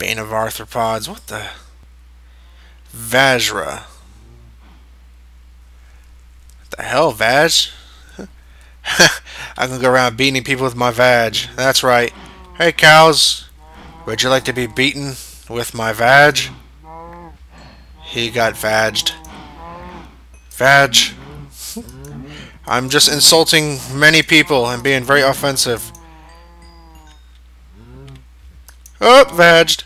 Bane of arthropods. What the? Vajra. What the hell, Vaj? I'm gonna go around beating people with my Vag. That's right. Hey, cows. Would you like to be beaten with my Vag? He got vagged. Vag. I'm just insulting many people and being very offensive. Oh, vagged.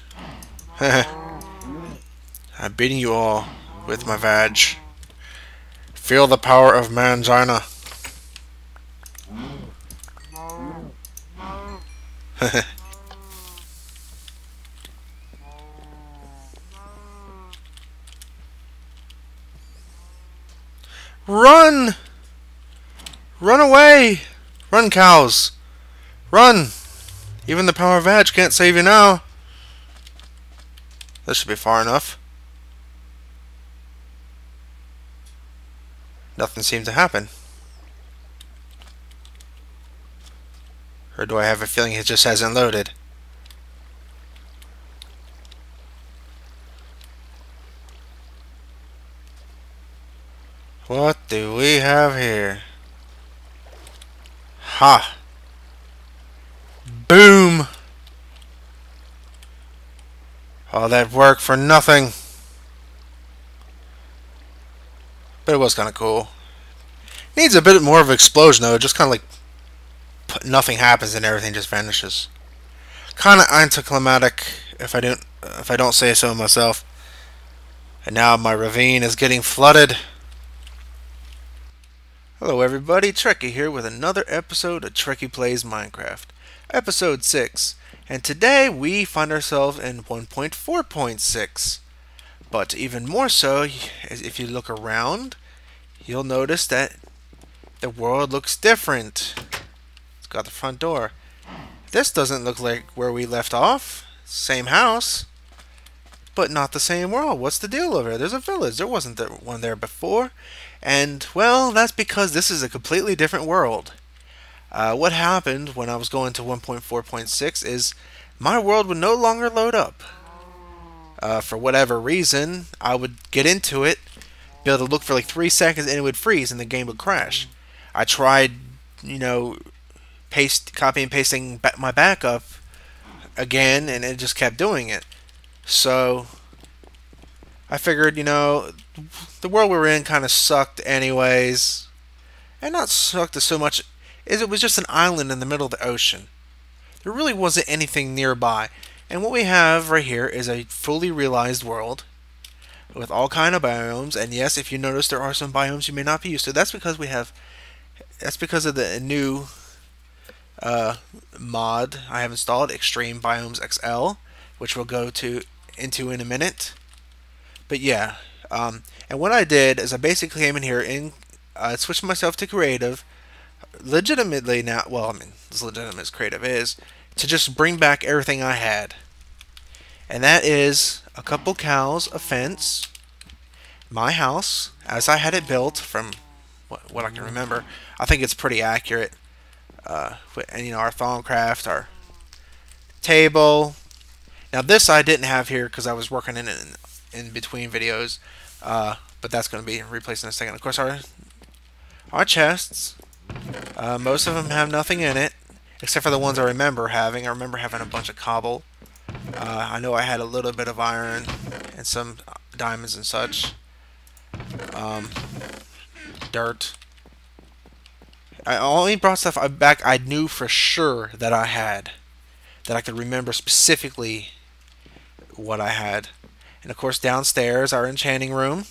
I'm beating you all with my Vag. Feel the power of Mangina. Run! Run away! Run, cows! Run! Even the power of Vag can't save you now. This should be far enough. Nothing seemed to happen. Or do I have a feeling it just hasn't loaded? What do we have here? Ha! Boom! All that work for nothing. But it was kind of cool. Needs a bit more of an explosion though. Just kind of like nothing happens and everything just vanishes. Kind of anticlimactic if I don't say so myself. And now my ravine is getting flooded. Hello everybody, Trekkie here with another episode of Trekkie Plays Minecraft, episode 6, and today we find ourselves in 1.4.6. But even more so, if you look around, you'll notice that the world looks different. It's got the front door. This doesn't look like where we left off. Same house, but not the same world. What's the deal over here? There's a village. There wasn't one there before. And, well, that's because this is a completely different world. What happened when I was going to 1.4.6 is my world would no longer load up. For whatever reason, I would get into it, be able to look for like 3 seconds, and it would freeze and the game would crash. I tried, copy and pasting my backup again, and it just kept doing it. So I figured, the world we were in kind of sucked anyways. And not sucked so much as it was just an island in the middle of the ocean. There really wasn't anything nearby. And what we have right here is a fully realized world with all kind of biomes. And yes, if you notice, there are some biomes you may not be used to. That's because of the new mod I have installed, Extreme Biomes XL, which we'll go into in a minute. But yeah, and what I did is I basically came in here and switched myself to creative, legitimately now. Well, I mean, as legitimate as creative is, to just bring back everything I had, and that is a couple cows, a fence, my house as I had it built from what I can remember. I think it's pretty accurate. And our Thaumcraft, our table. Now this I didn't have here because I was working in between videos, but that's going to be replaced in a second. Of course, our chests, most of them have nothing in it, except for the ones I remember having. I remember having a bunch of cobble. I know I had a little bit of iron and some diamonds and such. Dirt. I only brought stuff back I knew for sure that I had, that I could remember specifically what I had. And of course downstairs, our enchanting room,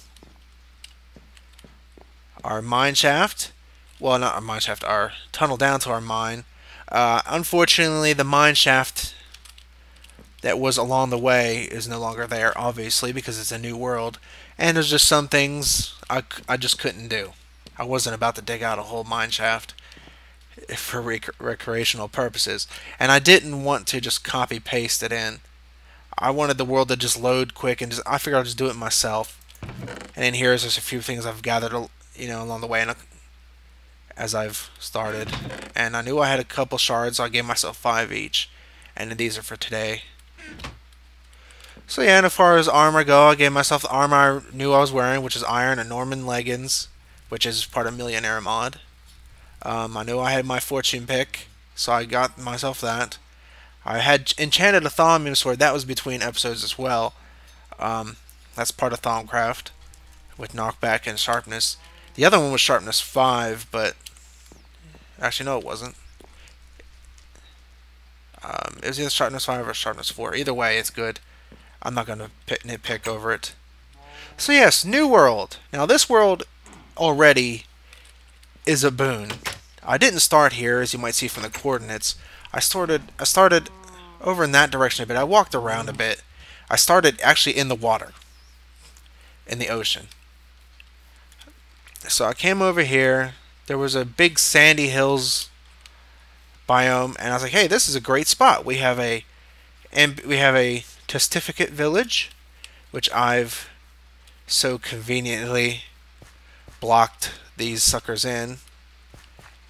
our mine shaft, well, not our mine shaft, our tunnel down to our mine. Unfortunately, the mine shaft that was along the way is no longer there, obviously, because it's a new world, and there's just some things I just couldn't do. I wasn't about to dig out a whole mine shaft for recreational purposes, and I didn't want to just copy paste it in. I wanted the world to just load quick, and I figured I'll just do it myself. And in here is just a few things I've gathered, along the way, and as I've started. And I knew I had a couple shards, so I gave myself 5 each. And these are for today. So yeah, and as far as armor go, I gave myself the armor I knew I was wearing, which is iron and Norman leggings, which is part of Millionaire mod. I knew I had my fortune pick, so I got myself that. I had enchanted a Thaumium sword. That was between episodes as well. Um, that's part of Thaumcraft with knockback and sharpness. The other one was sharpness 5, but actually no, it wasn't. It was either sharpness 5 or sharpness 4. Either way, it's good. I'm not going to nitpick over it. So yes, new world. Now this world already is a boon. I didn't start here, as you might see from the coordinates. I started over in that direction a bit. I walked around a bit. I started actually in the water, in the ocean. So I came over here. There was a big sandy hills biome, and I was like, "Hey, this is a great spot. We have a testificate village, which I've so conveniently blocked these suckers in.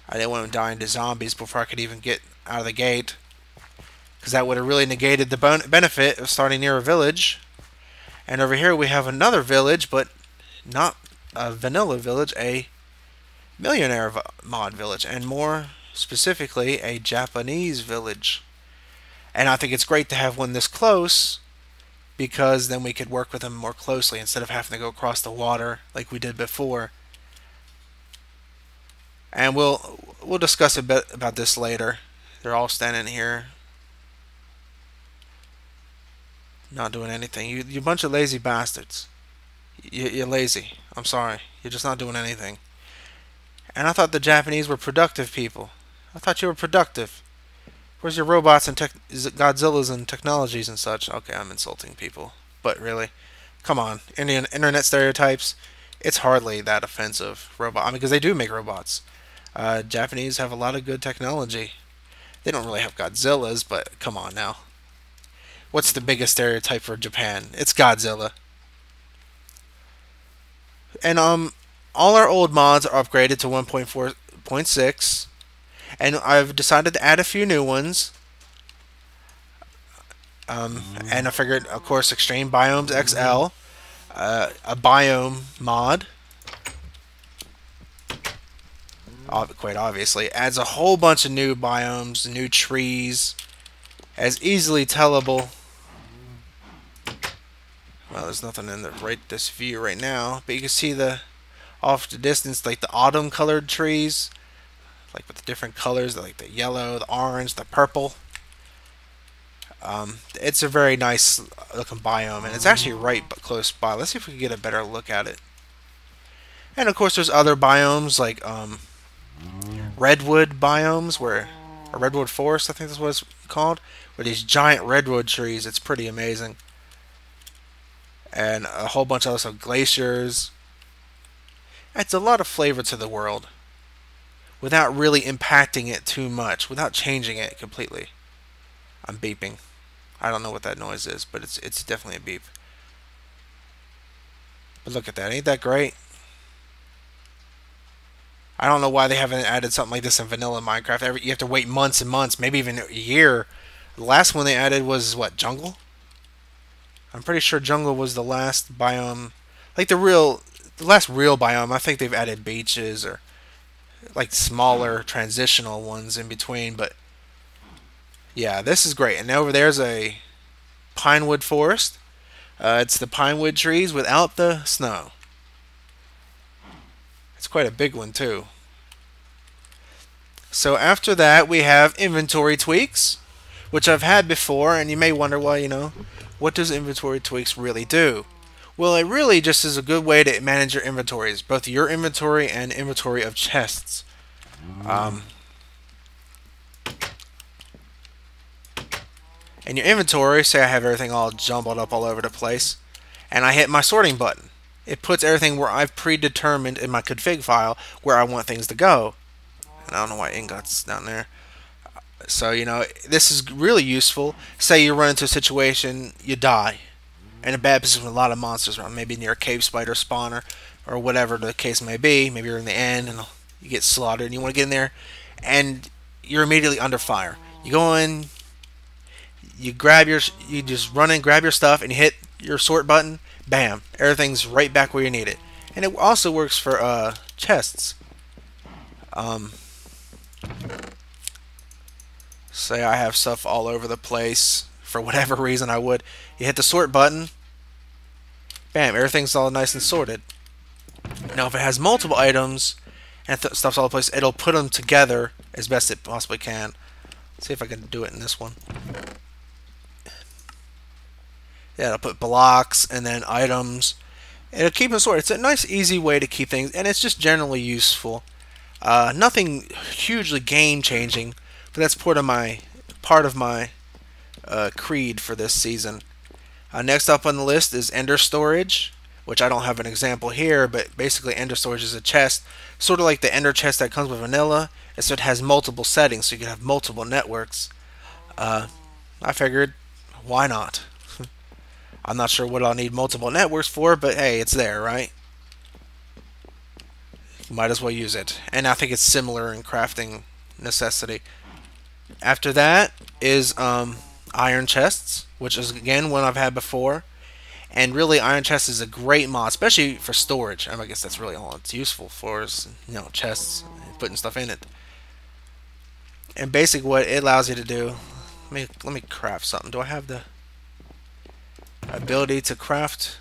I didn't want them dying to zombies before I could even get out of the gate, because that would have really negated the benefit of starting near a village. And over here we have another village, but not a vanilla village, a millionaire mod village, and more specifically a Japanese village. And I think it's great to have one this close, because then we could work with them more closely instead of having to go across the water like we did before. And we'll discuss a bit about this later. They're all standing here, not doing anything. You bunch of lazy bastards. You're lazy. I'm sorry. You're just not doing anything. And I thought the Japanese were productive people. I thought you were productive. Where's your robots and Godzillas and technologies and such? Okay, I'm insulting people. But really, come on. Indian internet stereotypes. It's hardly that offensive. I mean, because they do make robots. Japanese have a lot of good technology. They don't really have Godzillas, but come on now. What's the biggest stereotype for Japan? It's Godzilla. And all our old mods are upgraded to 1.4.6, and I've decided to add a few new ones. And I figured, of course, Extreme Biomes XL, a biome mod. Quite obviously, adds a whole bunch of new biomes, new trees, as easily tellable. Well, there's nothing in this view right now, but you can see off the distance, like the autumn colored trees, like with the different colors, like the yellow, the orange, the purple. It's a very nice looking biome, and it's actually right close by. Let's see if we can get a better look at it. And of course, there's other biomes like redwood biomes, or redwood forest, I think that's what it's called, where these giant redwood trees. It's pretty amazing. And a whole bunch of other stuff, glaciers. It's a lot of flavor to the world without really impacting it too much, without changing it completely. I'm beeping. I don't know what that noise is, but it's definitely a beep. But look at that. Ain't that great? I don't know why they haven't added something like this in vanilla Minecraft. You have to wait months and months, maybe even a year. The last one they added was, what, jungle? I'm pretty sure jungle was the last biome. Like the last real biome. I think they've added beaches or like smaller transitional ones in between. But yeah, this is great. And over there's a pinewood forest. It's the pinewood trees without the snow. It's quite a big one too. So after that we have inventory tweaks, which I've had before, and you may wonder, well, what does inventory tweaks really do? Well, it really just is a good way to manage your inventories, both your inventory and inventory of chests. In your inventory, say I have everything all jumbled up all over the place, and I hit my sorting button. It puts everything where I've predetermined in my config file where I want things to go. And I don't know why ingot's down there. So, this is really useful. Say you run into a situation, you die, in a bad position with a lot of monsters around, maybe near a cave spider spawner, or whatever the case may be. Maybe you're in the end and you get slaughtered and you want to get in there, and you're immediately under fire. You go in, you just run and grab your stuff and you hit your sort button. Bam, everything's right back where you need it. And it also works for chests. Say I have stuff all over the place for whatever reason I would. You hit the sort button. Bam, everything's all nice and sorted. Now if it has multiple items and stuff's all over the place, it'll put them together as best it possibly can. Let's see if I can do it in this one. Yeah, it'll put blocks and then items. It'll keep them sorted. It's a nice, easy way to keep things, and it's just generally useful. Nothing hugely game-changing, but that's part of my creed for this season. Next up on the list is Ender Storage, which I don't have an example here, but basically Ender Storage is a chest, sort of like the Ender chest that comes with vanilla, except it has multiple settings, so you can have multiple networks. I figured, why not? I'm not sure what I'll need multiple networks for, but hey, it's there, right? Might as well use it. And I think it's similar in crafting necessity. After that is iron chests, which is again one I've had before. And really, iron chest is a great mod, especially for storage. I guess that's really all it's useful for is, chests, putting stuff in it. And basically, what it allows you to do. Let me craft something. Do I have the ability to craft?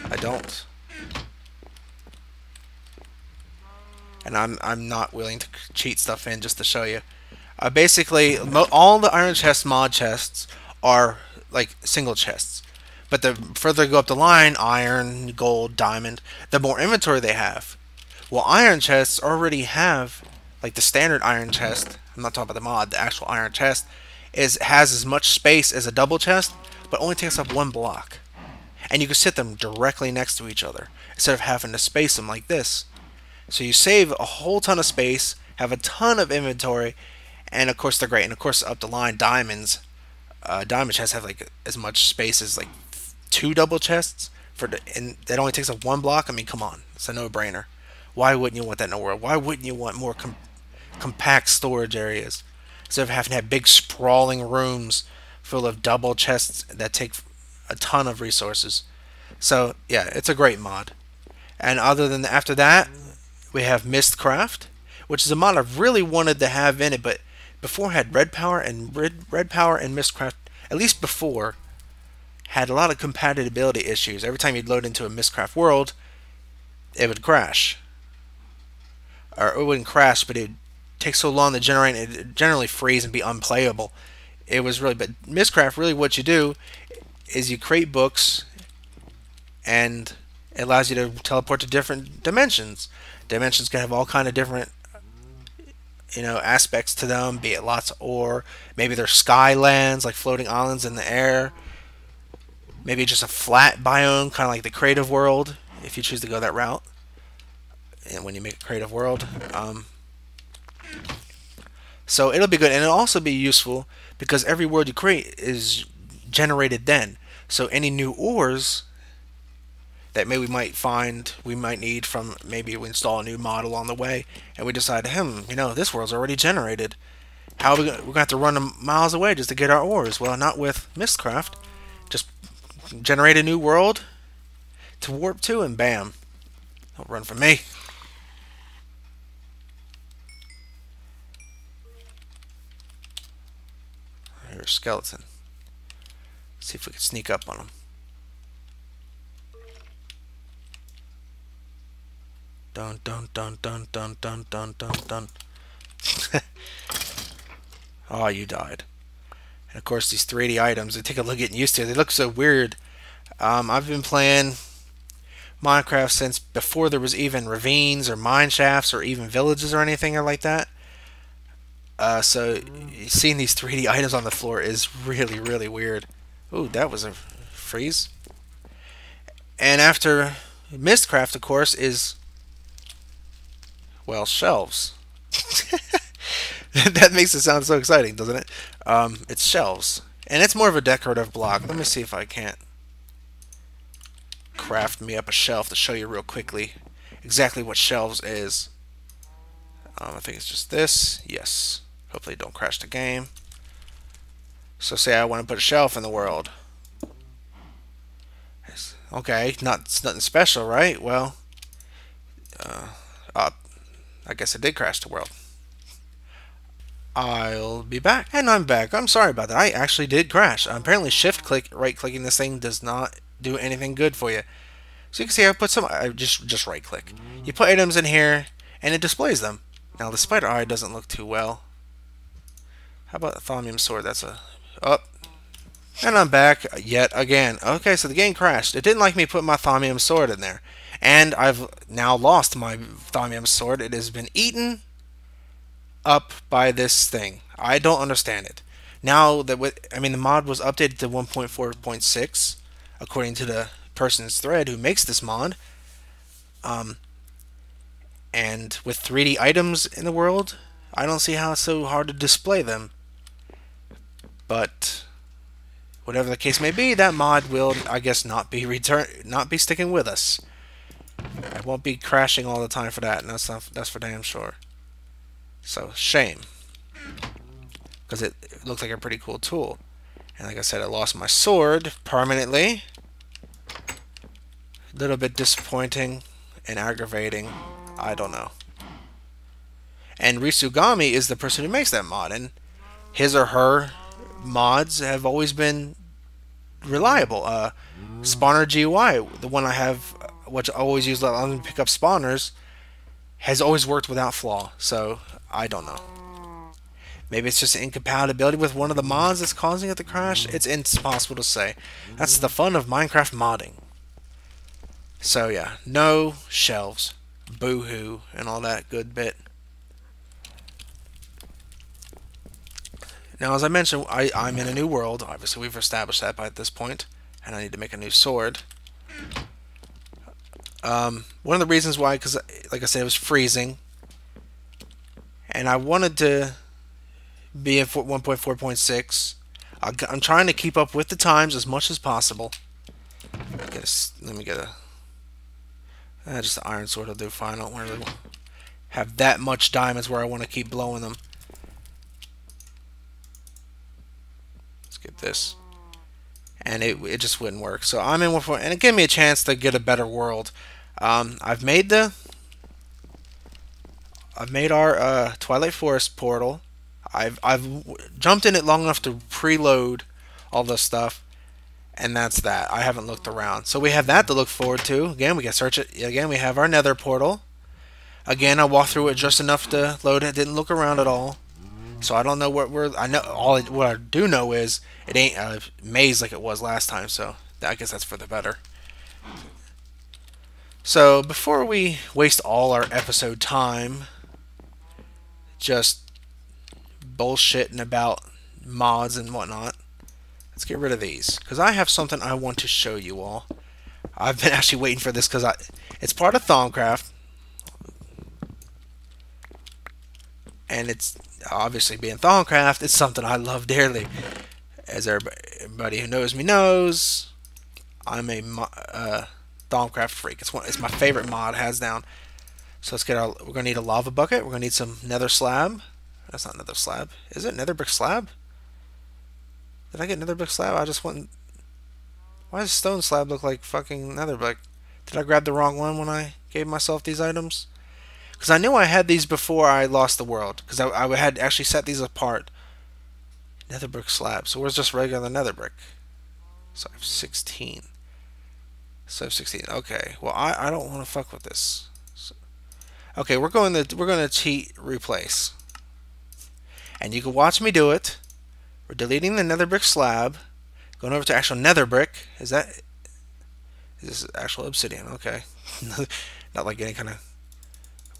I don't. And I'm not willing to cheat stuff in just to show you. Basically, all the iron chest mod chests are like single chests, but the further you go up the line, iron, gold, diamond, the more inventory they have. Well, iron chests already have, like the standard iron chest. I'm not talking about the mod. The actual iron chest has as much space as a double chest, but only takes up 1 block. And you can sit them directly next to each other instead of having to space them like this. So you save a whole ton of space, have a ton of inventory, and of course they're great. And of course up the line, diamonds. Diamond chests have like as much space as like 2 double chests and that only takes up 1 block. I mean, come on, it's a no-brainer. Why wouldn't you want that in the world? Why wouldn't you want more compact storage areas instead of having to have big sprawling rooms full of double chests that take a ton of resources? So yeah, it's a great mod. And after that, we have Mystcraft, which is a mod I've really wanted to have in it, but before had Railpower and Mystcraft, at least before, had a lot of compatibility issues. Every time you'd load into a Mystcraft world, it would crash. Or it wouldn't crash, but it would take so long to generate, it would generally freeze and be unplayable. It was really, but Mystcraft, really what you do is you create books, and it allows you to teleport to different dimensions. Dimensions can have all kind of different aspects to them, be it lots of ore, maybe they're skylands, like floating islands in the air, maybe just a flat biome, kind of like the creative world, if you choose to go that route, and when you make a creative world. So it'll be good, and it'll also be useful because every world you create is generated then. So any new ores that maybe we might need from, maybe we install a new model on the way, and we decide, this world's already generated. How are we're going to have to run them miles away just to get our ores? Well, not with Mystcraft. Just generate a new world to warp to, and bam. Don't run from me. Here's a skeleton. Let's see if we can sneak up on him. Dun dun dun dun dun dun dun dun dun. Oh, you died. And of course, these 3D items, they take a look getting used to. They look so weird. I've been playing Minecraft since before there was even ravines or mine shafts or even villages or anything like that. So seeing these 3D items on the floor is really, really weird. Ooh, that was a freeze. And after Mystcraft, of course, is, well, shelves. That makes it sound so exciting, doesn't it? It's shelves. And it's more of a decorative block. Let me see if I can't craft me up a shelf to show you real quickly exactly what shelves is. I think it's just this. Yes. Hopefully it don't crash the game. So say I want to put a shelf in the world. Okay, it's nothing special, right? Well, uh, I guess it did crash the world. I'll be back. And I'm back. I'm sorry about that. I actually did crash. Apparently right clicking this thing does not do anything good for you. So you can see I put some, I just right click. You put items in here and it displays them. Now the spider eye doesn't look too well. How about a Thaumium sword? That's a, oh. And I'm back yet again. Okay, so the game crashed. It didn't like me putting my Thaumium sword in there. And I've now lost my Thaumium sword. It has been eaten up by this thing. I don't understand it. Now that the mod was updated to 1.4.6 according to the person's thread who makes this mod. And with 3D items in the world, I don't see how it's so hard to display them. But whatever the case may be, that mod will, I guess, not be sticking with us. I won't be crashing all the time for that, and that's for damn sure. So, shame. Because it looks like a pretty cool tool. And like I said, I lost my sword permanently. A little bit disappointing and aggravating. I don't know. And Risugami is the person who makes that mod. And his or her mods have always been reliable. Spawner GUI, the one I have, which I always use to pick up spawners, has always worked without flaw. So, I don't know. Maybe it's just an incompatibility with one of the mods that's causing it to crash. It's impossible to say. That's the fun of Minecraft modding. So yeah, no shelves, boo-hoo, and all that good bit. Now, as I mentioned, I'm in a new world. Obviously, we've established that by this point, and I need to make a new sword. One of the reasons why, because like I said, it was freezing, and I wanted to be in 1.4.6. I'm trying to keep up with the times as much as possible. Let me get a just the iron sword will do fine. I don't really have that much diamonds where I want to keep blowing them. Let's get this. And it just wouldn't work. So I'm in 1.4, and it gave me a chance to get a better world. I've made our Twilight Forest portal. I've jumped in it long enough to preload all this stuff, and that's that. I haven't looked around. So we have that to look forward to. Again, we can search it. Again, we have our nether portal. Again, I walked through it just enough to load it. Didn't look around at all. So I don't know what what I do know is it ain't a maze like it was last time. So I guess that's for the better. So before we waste all our episode time just bullshitting about mods and whatnot, let's get rid of these, because I have something I want to show you all. I've been actually waiting for this because it's part of Thaumcraft, and it's obviously being Thaumcraft, it's something I love dearly. As everybody who knows me knows, I'm a Thaumcraft freak. It's my favorite mod, hands down. So let's get we're gonna need a lava bucket. We're gonna need some nether slab. That's not nether slab. Is it nether brick slab? Did I get nether brick slab? I just went. Why does stone slab look like fucking nether brick? Did I grab the wrong one when I gave myself these items? Because I knew I had these before I lost the world. Because I had actually set these apart. Nether brick slab. So where's just regular nether brick? So I have 16. So I have 16. Okay. Well, I don't want to fuck with this. So, okay, we're going to cheat replace. And you can watch me do it. We're deleting the nether brick slab. Going over to actual nether brick. Is this actual obsidian? Okay. Not like any kind of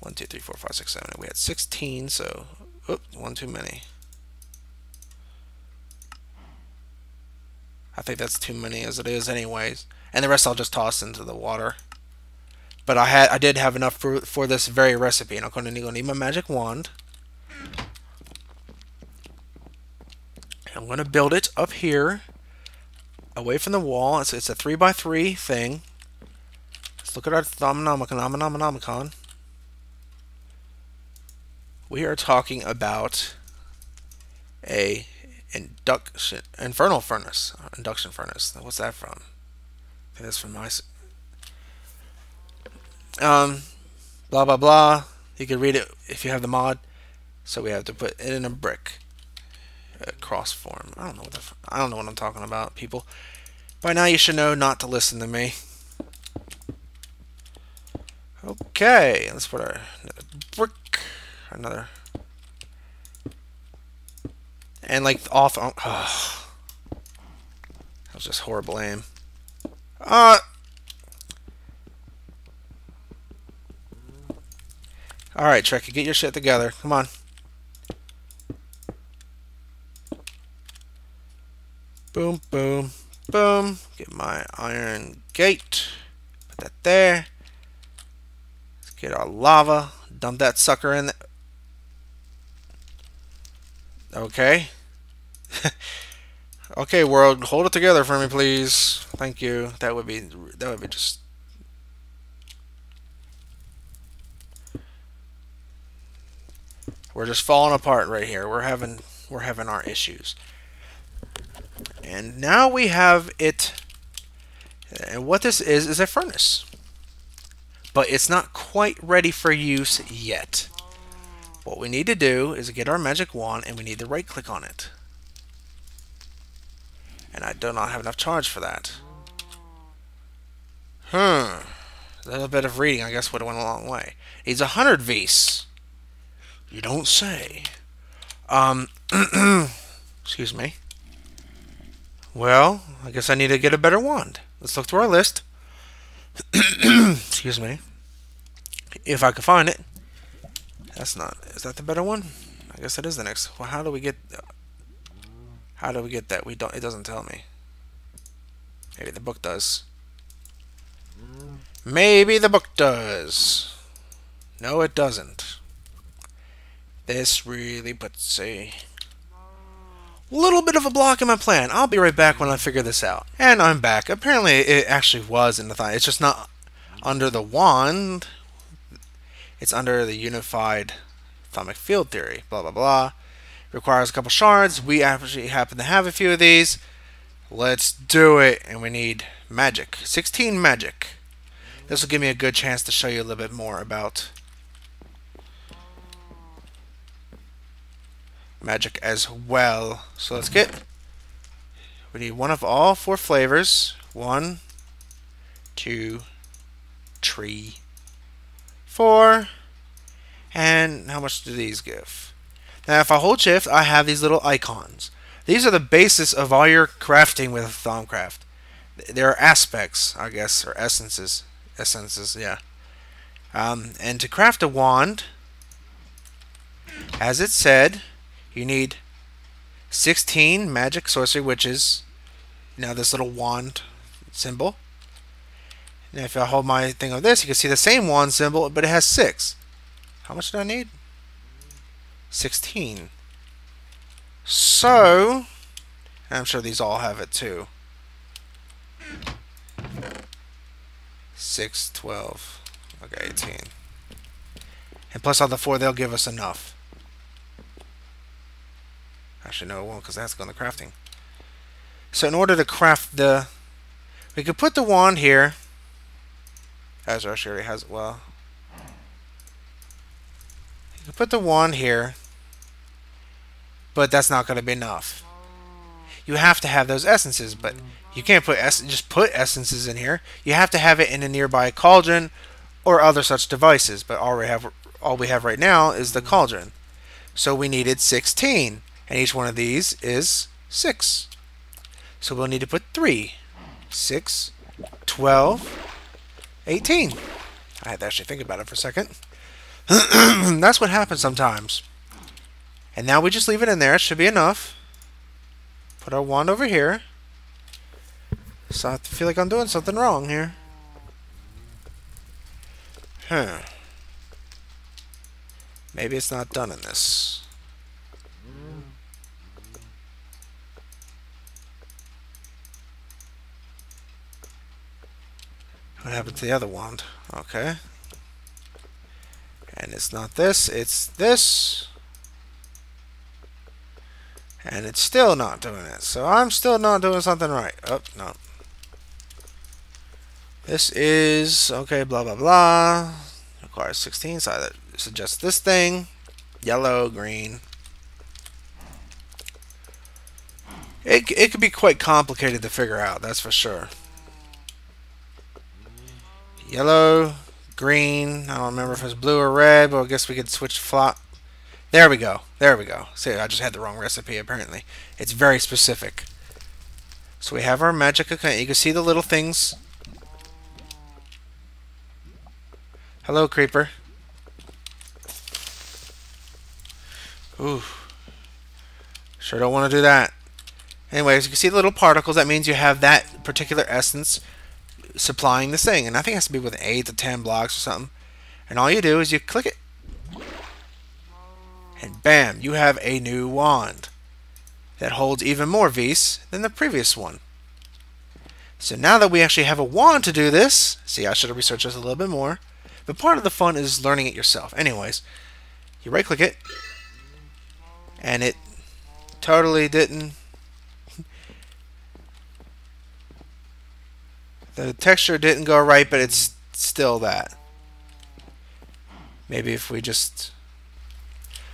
1, 2, 3, 4, 5, 6, 7. We had 16, so one too many. I think that's too many as it is anyways. And the rest I'll just toss into the water. But I did have enough for this very recipe, and I'm going to need my magic wand. I'm going to build it up here, away from the wall. It's a 3x3 thing. Let's look at our Thaumanomicon. We are talking about a infernal furnace, induction furnace. What's that from? I think that's from my blah blah blah. You can read it if you have the mod. So we have to put it in a brick. Cross form. I don't know what I'm talking about, people. By now you should know not to listen to me. Okay, let's put our brick. Another. And like off. Oh, that was just horrible aim. Alright, Trekkie, get your shit together. Come on. Boom, boom, boom. Get my iron gate. Put that there. Let's get our lava. Dump that sucker in there. Okay. Okay, world, hold it together for me, please. Thank you. That would be just. We're just falling apart right here. We're having our issues. And now we have it. And what this is a furnace. But it's not quite ready for use yet. What we need to do is get our magic wand, and we need to right click on it. And I do not have enough charge for that. A little bit of reading, I guess, would have went a long way. Needs 100 Vs. You don't say. Excuse me. Well, I guess I need to get a better wand. Let's look through our list. Excuse me. If I can find it. That's not. Is that the better one? I guess that is the next. Well, how do we get that? We don't. It doesn't tell me. Maybe the book does. Maybe the book does. No, it doesn't. This really puts a little bit of a block in my plan. I'll be right back when I figure this out. And I'm back. Apparently, it actually was in the thing. It's just not under the wand. It's under the unified atomic field theory. Blah, blah, blah. Requires a couple shards. We actually happen to have a few of these. Let's do it. And we need magic. 16 magic. This will give me a good chance to show you a little bit more about magic as well. So let's get. We need one of all 4 flavors. 1, 2, 3, 4. And how much do these give? Now, if I hold shift, I have these little icons. These are the basis of all your crafting with Thaumcraft. There are aspects, I guess, or essences. Essences, yeah. And to craft a wand, as it said, you need 16 magic sorcery witches. Now this little wand symbol. Now if I hold my thing of this, you can see the same wand symbol, but it has 6. How much do I need? 16. So, and I'm sure these all have it too. 6, 12, okay, 18. And plus all the 4, they'll give us enough. Actually, no, it won't, because that's going to crafting. So in order to craft the... We could put the wand here. As Rush already has it, well. You could put the wand here. But that's not going to be enough. You have to have those essences, but you can't put just put essences in here. You have to have it in a nearby cauldron or other such devices. But all we have right now is the cauldron. So we needed 16. And each one of these is 6. So we'll need to put 3. 6, 12, 18. I had to actually think about it for a second. That's what happens sometimes. And now we just leave it in there. It should be enough. Put our wand over here. So I feel like I'm doing something wrong here. Maybe it's not done in this. What happened to the other wand? Okay. And it's not this, it's this. And it's still not doing it. So I'm still not doing something right. Oh, no. This is, okay, blah, blah, blah. Requires 16, so I suggest this thing. Yellow, green. It could be quite complicated to figure out, that's for sure. Yellow, green. I don't remember if it's blue or red, but I guess we could switch flop. There we go. There we go. See, I just had the wrong recipe, apparently. It's very specific. So we have our magic account. You can see the little things. Hello, creeper. Ooh. Sure don't want to do that. Anyways, you can see the little particles. That means you have that particular essence supplying this thing. And I think it has to be within 8 to 10 blocks or something. And all you do is you click it. And bam, you have a new wand that holds even more Vis than the previous one. So now that we actually have a wand to do this, see, I should have researched this a little bit more. But part of the fun is learning it yourself. Anyways, you right click it. And it totally didn't. The texture didn't go right, but it's still that. Maybe if we just...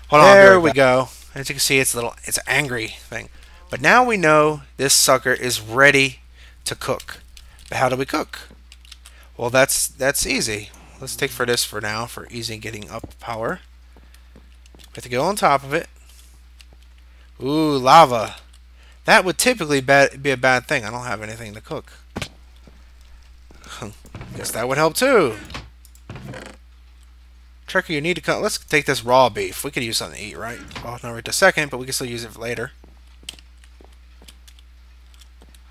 Hold on, there we go. As you can see, it's an angry thing. But now we know this sucker is ready to cook. But how do we cook? Well, that's easy. Let's take for this for now, for easy getting up power. We have to go on top of it. Ooh, lava. That would typically be a bad thing. I don't have anything to cook. Guess that would help too. Trekkie, you need to come. Let's take this raw beef. We could use something to eat, right? Well, not right this second, but we can still use it later.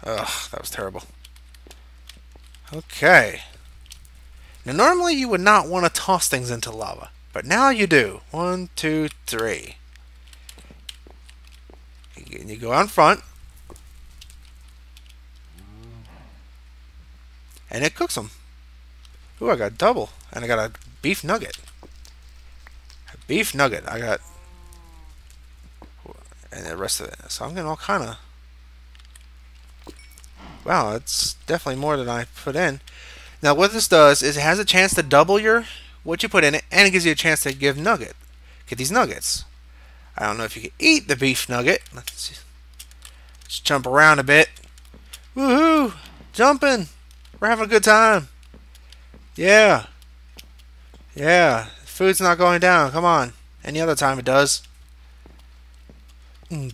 Ugh, that was terrible. Okay. Now, normally you would not want to toss things into lava, but now you do. 1, 2, 3. You go out in front, and it cooks them. Ooh, I got double, and I got a beef nugget. Beef nugget. I got, and the rest of it. So I'm getting all kind of. Wow, it's definitely more than I put in. Now, what this does is it has a chance to double what you put in it, and it gives you a chance to get these nuggets. I don't know if you can eat the beef nugget. Let's jump around a bit. Woohoo! Jumping. We're having a good time. Yeah. Yeah. Food's not going down. Come on. Any other time it does. Well,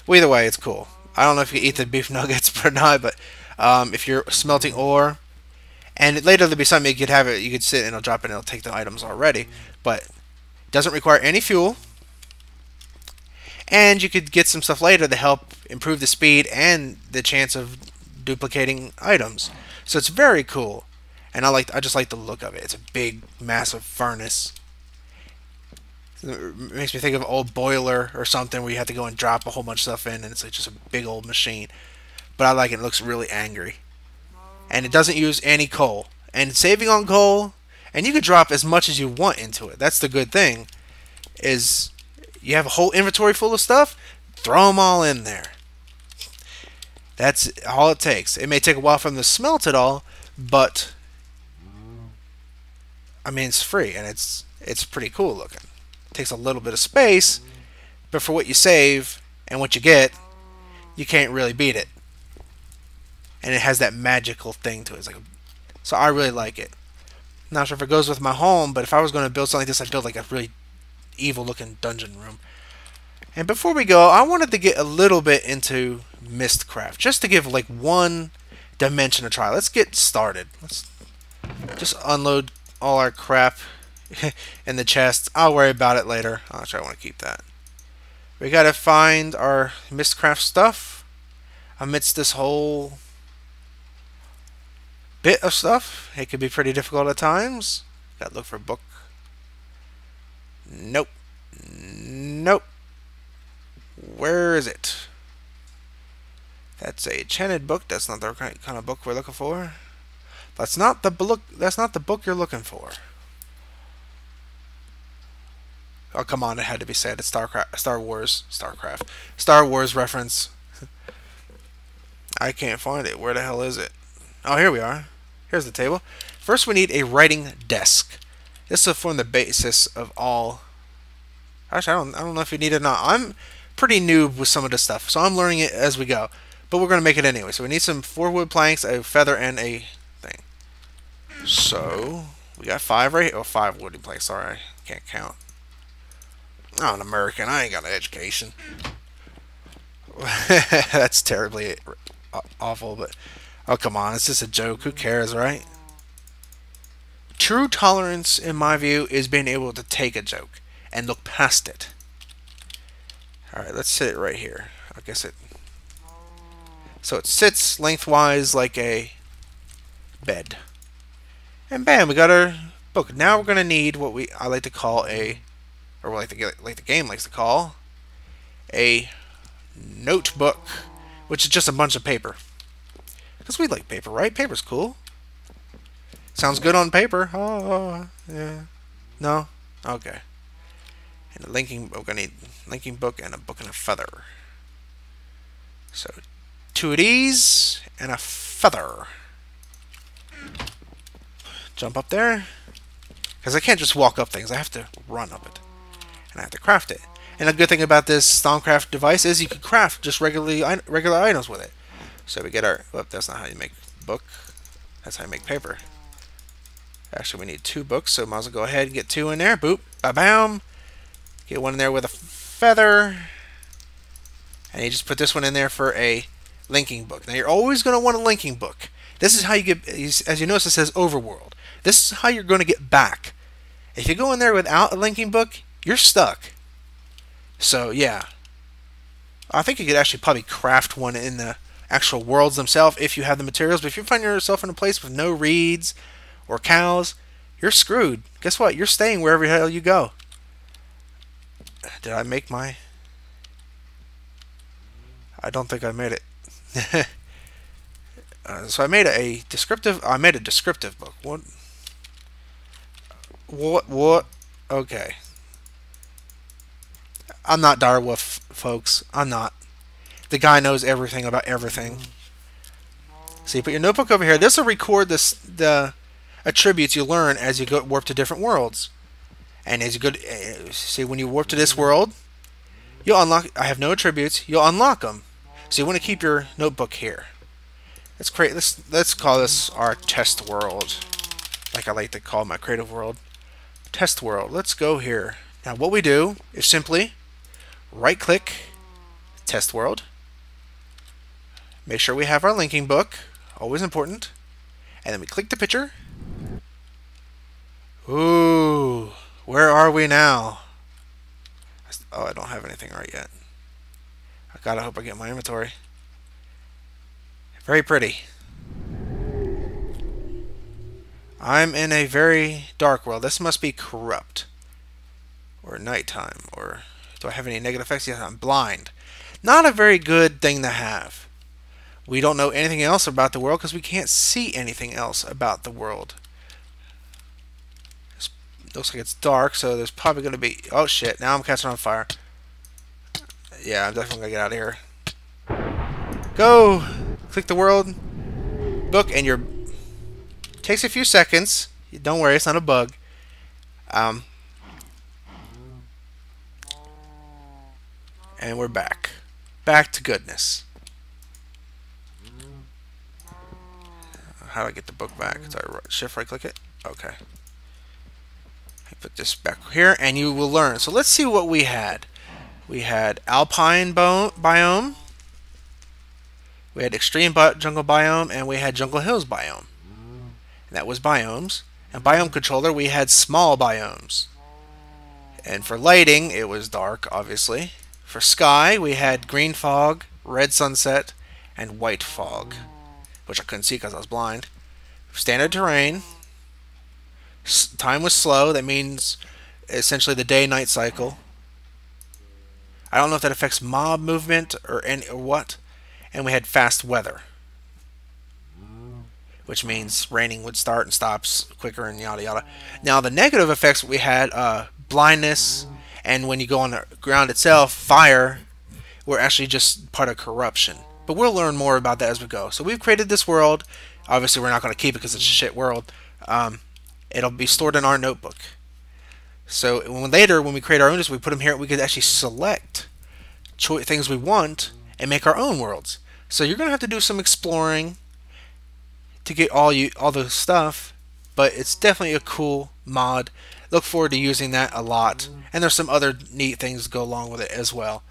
either way, it's cool. I don't know if you eat the beef nuggets or not, but if you're smelting ore, and later there'll be something you could have it. You could sit and it'll drop it and it'll take the items already, but it doesn't require any fuel. And you could get some stuff later to help improve the speed and the chance of duplicating items. So it's very cool. And I just like the look of it. It's a big, massive furnace. It makes me think of an old boiler or something where you have to go and drop a whole bunch of stuff in, and it's like just a big old machine. But I like it. It looks really angry. And it doesn't use any coal. And saving on coal, and you can drop as much as you want into it. That's the good thing, is you have a whole inventory full of stuff, throw them all in there. That's all it takes. It may take a while for them to smelt it all, but I mean, it's free, and it's pretty cool looking. It takes a little bit of space, but for what you save and what you get, you can't really beat it. And it has that magical thing to it. So I really like it. Not sure if it goes with my home, but if I was going to build something like this, I'd build like a really evil-looking dungeon room. And before we go, I wanted to get a little bit into Mystcraft, just to give like one dimension a try. Let's get started. Let's just unload all our crap in the chest. I'll worry about it later. Actually, I want to keep that. We gotta find our Mystcraft stuff amidst this whole bit of stuff. It could be pretty difficult at times. Gotta look for a book. Nope. Nope. Where is it? That's a enchanted book. That's not the kind of book we're looking for. That's not the book. That's not the book you're looking for. Oh, come on! It had to be said. It's Star Wars reference. I can't find it. Where the hell is it? Oh, here we are. Here's the table. First, we need a writing desk. This will form the basis of all. Actually, I don't know if you need it or not. I'm pretty noob with some of this stuff, so I'm learning it as we go. But we're going to make it anyway. So we need some 4 wood planks, a feather, and a thing. So we got 5 right here. Oh, 5 wooden planks. Sorry, I can't count. I'm an American. I ain't got an education. That's terribly awful, but oh, come on. It's just a joke. Who cares, right? True tolerance, in my view, is being able to take a joke and look past it. Alright, let's sit it right here. I guess it... So it sits lengthwise like a bed. And bam, we got our book. Now we're going to need what I like to call a... Or like the game likes to call a notebook, which is just a bunch of paper. Because we like paper, right? Paper's cool. Sounds good on paper. Oh, yeah. No? Okay. And a linking, we're going to need a linking book and a book and a feather. So, 2 of these and a feather. Jump up there. Because I can't just walk up things. I have to run up it. And I have to craft it. And a good thing about this Thaumcraft device is you can craft just regular items with it. So we get our... Whoop, that's not how you make book. That's how you make paper. Actually, we need 2 books, so might as well go ahead and get 2 in there. Boop. Ba-bam. Get 1 in there with a feather. And you just put this one in there for a linking book. Now, you're always going to want a linking book. This is how you get... As you notice, it says Overworld. This is how you're going to get back. If you go in there without a linking book, you're stuck. So, yeah. I think you could actually probably craft one in the actual worlds themselves if you have the materials. But if you find yourself in a place with no reeds or cows, you're screwed. Guess what? You're staying wherever the hell you go. Did I make my... I don't think I made it. So I made a descriptive... I made a descriptive book. What? Okay. I'm not Direwolf, folks. I'm not. The guy knows everything about everything. So you put your notebook over here. This will record the attributes you learn as you go warp to different worlds. And as you go, see, when you warp to this world, you'll unlock. I have no attributes. You'll unlock them. So you want to keep your notebook here. Let's create. Let's call this our test world, like I like to call my creative world. Test world. Let's go here. Now what we do is simply right-click, test world. Make sure we have our linking book. Always important. And then we click the picture. Ooh, where are we now? Oh, I don't have anything right yet. I gotta hope I get my inventory. Very pretty. I'm in a very dark world. This must be corrupt. Or nighttime. Or do I have any negative effects? Yes, I'm blind. Not a very good thing to have. We don't know anything else about the world because we can't see anything else about the world. It looks like it's dark, so there's probably going to be... Oh, shit. Now I'm catching on fire. Yeah, I'm definitely going to get out of here. Go! Click the world book, and you're... Takes a few seconds. Don't worry, it's not a bug. And we're back. Back to goodness. How do I get the book back? Do I shift right click it? Okay. I put this back here and you will learn. So let's see what we had. We had alpine biome. We had extreme jungle biome and we had jungle hills biome. And that was biomes. And biome controller we had small biomes. And for lighting it was dark obviously. For sky, we had green fog, red sunset, and white fog, which I couldn't see because I was blind. Standard terrain. Time was slow. That means essentially the day-night cycle. I don't know if that affects mob movement or what. And we had fast weather. which means raining would start and stops quicker and yada yada. Now the negative effects we had, blindness, and when you go on the ground itself, fire, were actually just part of corruption. But we'll learn more about that as we go. So we've created this world. Obviously, we're not going to keep it because it's a shit world. It'll be stored in our notebook. So later, when we create our own, we put them here. We could actually select things we want and make our own worlds. So you're going to have to do some exploring to get all the stuff. But it's definitely a cool mod. Look forward to using that a lot. And there's some other neat things to go along with it as well.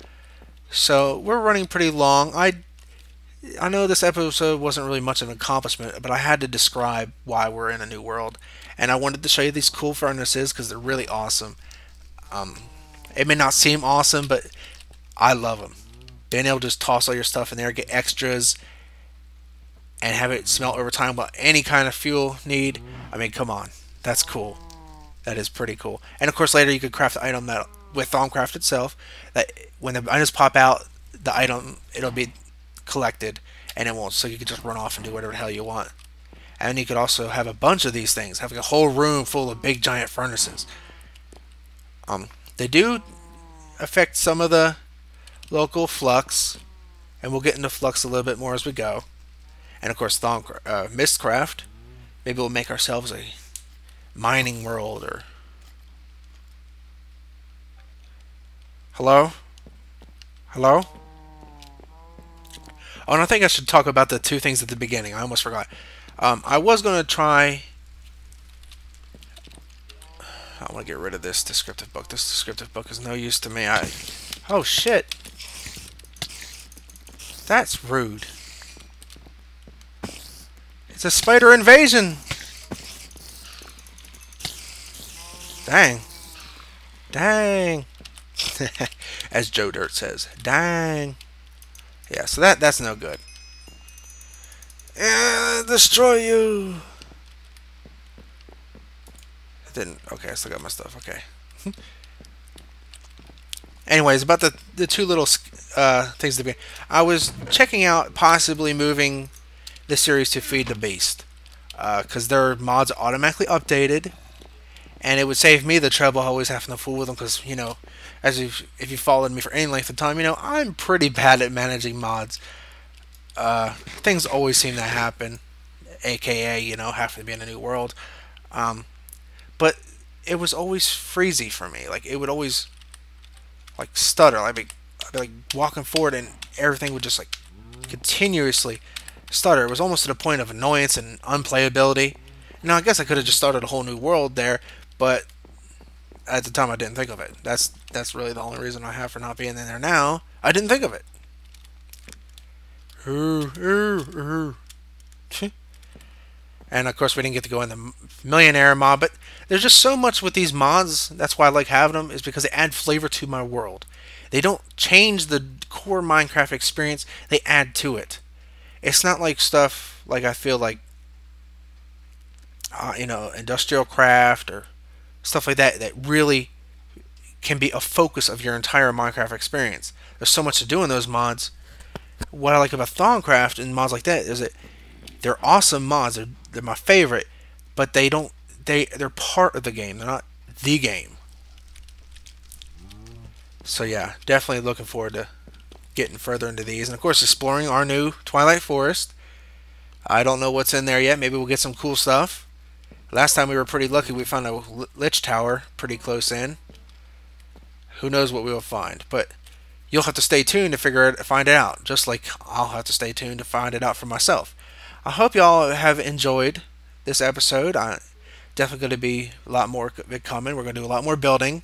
So we're running pretty long. I know this episode wasn't really much of an accomplishment, but I had to describe why we're in a new world. And I wanted to show you these cool furnaces because they're really awesome. It may not seem awesome, but I love them. Being able to just toss all your stuff in there, get extras, and have it smelt over time without any kind of fuel need. I mean, come on. That's cool. That is pretty cool. And of course, later you could craft the item that with Thaumcraft itself, that when the items pop out, the item, it'll be collected and it won't, so you can just run off and do whatever the hell you want. And you could also have a bunch of these things, having a whole room full of big giant furnaces. They do affect some of the local flux, and we'll get into flux a little bit more as we go. And of course, Mystcraft. Maybe we'll make ourselves a mining world. Or hello. Oh, and I think I should talk about the two things at the beginning. I almost forgot. I was going to try... I want to get rid of this descriptive book. This descriptive book is no use to me. Oh, shit. That's rude. It's a spider invasion. Dang. As Joe Dirt says. Dang. Yeah, so that's no good. Destroy you. It didn't. Okay, I still got my stuff. Okay. Anyways, about the two little things to be. I was checking out possibly moving this series to Feed the Beast, because their mods are automatically updated, and it would save me the trouble always having to fool with them. Because if you followed me for any length of time, I'm pretty bad at managing mods. Things always seem to happen, aka having to be in a new world. But it was always freezy for me. Like it would always stutter. I'd be walking forward and everything would just continuously stutter. It was almost to the point of annoyance and unplayability. Now I guess I could have just started a whole new world there, but at the time I didn't think of it. That's really the only reason I have for not being in there now. I didn't think of it. And of course we didn't get to go in the millionaire mod, but there's just so much with these mods. That's why I like having them, is because they add flavor to my world. They don't change the core Minecraft experience, they add to it. It's not like stuff like I feel like industrial craft or stuff like that really can be a focus of your entire Minecraft experience. There's so much to do in those mods. What I like about Thaumcraft and mods like that is that they're awesome mods. They're my favorite, but they're part of the game. They're not the game. So yeah, definitely looking forward to getting further into these, and of course exploring our new Twilight Forest. I don't know what's in there yet. Maybe we'll get some cool stuff. Last time we were pretty lucky. We found a lich tower pretty close in. Who knows what we will find, but you'll have to stay tuned to find it out, just like I'll have to stay tuned to find it out for myself. I hope y'all have enjoyed this episode. Definitely going to be a lot more coming. We're going to do a lot more building.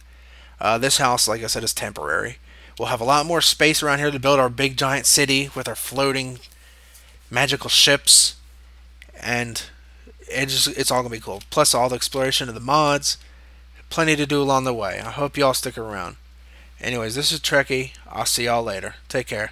This house, like I said, is temporary. We'll have a lot more space around here to build our big giant city with our floating magical ships, and it's all going to be cool. Plus all the exploration of the mods. Plenty to do along the way. I hope y'all stick around. Anyways, this is Trekkie. I'll see y'all later. Take care.